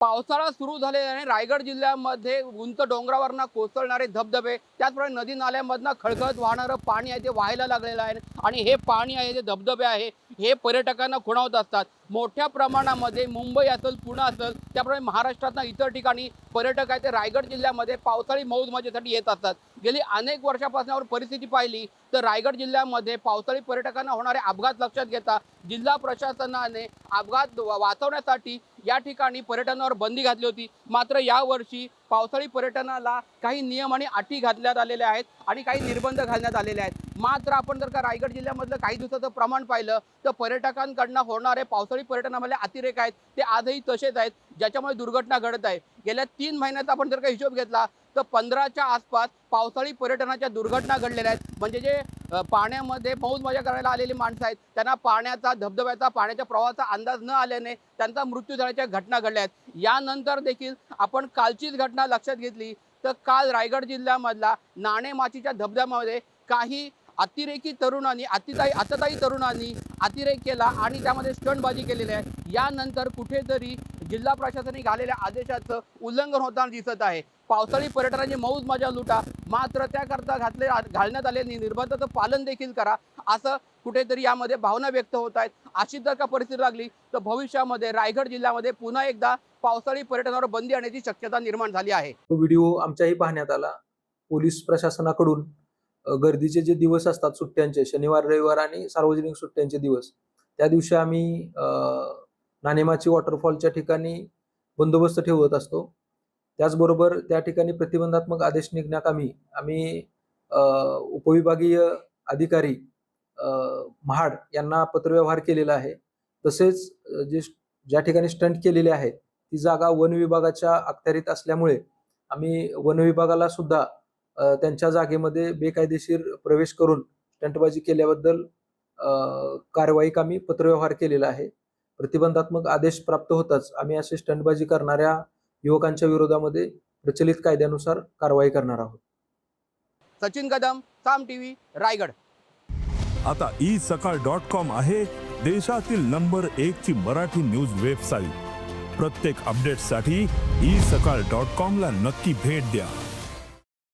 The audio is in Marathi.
पावसाळा सुरू झालेल्याने रायगड जिल्ह्यामध्ये उंच डोंगरावरनं कोसळणारे धबधबे, त्याचप्रमाणे नदी नाल्यामधनं खळखळत वाहणारं पाणी आहे ते व्हायला लागलेलं आहे आणि हे पाणी आहे जे धबधबे आहे हे पर्यटकांना खुणावत असतात। मोठ्या प्रमाणामध्ये मुंबई असेल, पुणे असेल, त्याप्रमाणे महाराष्ट्रातनं इतर ठिकाणी पर्यटक आहे ते रायगड जिल्ह्यामध्ये पावसाळी मौज मजेसाठी येत असतात। गेली अनेक वर्षापासून परिस्थिती पाहिली तर रायगड जिल्ह्यामध्ये पावसाळी पर्यटकांना होणारे अपघात लक्षात घेता जिल्हा प्रशासनाने अपघात वाचवण्यासाठी या ठिकाणी पर्यटनावर बंदी घातली होती। मात्र यावर्षी पावसाळी पर्यटनाला काही नियम आणि अटी घातण्यात आलेल्या आहेत आणि काही निर्बंध घालण्यात आलेले आहेत। मात्र आपण जर का रायगड जिल्ह्यामधलं काही दिवसाचं प्रमाण पाहिलं तर पर्यटकांकडनं होणारे पावसाळी पर्यटनामध्ये अतिरेक आहेत ते आजही तसेच आहेत, ज्याच्यामुळे दुर्घटना घडत आहे। गेल्या 3 महिन्यात आपण जर का हिशोब घेतला तर 15च्या आसपास पावसाळी पर्यटनाच्या दुर्घटना घडलेल्या आहेत। म्हणजे जे पाण्यामध्ये मौज मजा करायला आलेली माणसं आहेत त्यांना पाण्याचा, धबधब्याचा, पाण्याच्या प्रवाहाचा अंदाज न आल्याने त्यांचा मृत्यू झाल्याच्या घटना घडल्या आहेत। यानंतर देखील आपण कालचीच घटना लक्षात घेतली तर काल रायगड जिल्ह्यामधला नाणेमाचीच्या धबधब्यामध्ये काही अतिरेकी तरुणांनी, आततायी तरुणांनी अतिरेक केला आणि त्यामध्ये स्टंटबाजी केलेली आहे। यानंतर कुठेतरी जिल्हा प्रशासनाने घालेल्या आदेशाचं उल्लंघन होताना दिसत आहे। पावसाळी पर्यटनाची मौज मजा लुटा, मात्र त्याकरता घालण्यात आलेल्या निर्बंधाचं पालन देखील करा, असं कुठेतरी यामध्ये भावना व्यक्त होत आहेत। अशी जर का परिस्थिती लागली तर भविष्यामध्ये रायगड जिल्ह्यामध्ये पुन्हा एकदा पावसाळी पर्यटनावर बंदी आणण्याची शक्यता निर्माण झाली आहे। तो व्हिडिओ आमच्याही पाहण्यात आला। पोलीस प्रशासनाकडून गर्दीचे जे दिवस असतात सुट्ट्यांचे, शनिवार, रविवार आणि सार्वजनिक सुट्ट्यांचे दिवस, त्या दिवशी आम्ही नाणेमाची वॉटरफॉलच्या ठिकाणी बंदोबस्त ठेवत असतो। त्याचबरोबर त्या ठिकाणी प्रतिबंधात्मक आदेश निघण्याकामी आम्ही उपविभागीय अधिकारी महाड यांना पत्रव्यवहार केलेला आहे। तसेच ज्या ठिकाणी स्टंट केलेले आहेत ती जागा वन विभागाच्या अखत्यारीत असल्यामुळे आम्ही वन विभागाला सुद्धा त्यांच्या जागेमध्ये बेकायदेशीर प्रवेश करून स्टंटबाजी केल्याबद्दल कारवाई आम्ही पत्रव्यवहार केलेला आहे। प्रतिबंधात्मक आदेश प्राप्त होताच आम्ही असे स्टंटबाजी करणाऱ्या युवकांच्या विरोधामध्ये प्रचलित कायद्यानुसार कारवाई करणार आहोत। सचिन कदम, साम टीव्ही, रायगड। आता isakal.com आहे देशातील नंबर 1 ची मराठी न्यूज वेबसाईट। प्रत्येक अपडेटसाठी isakal.com ला नक्की भेट द्या।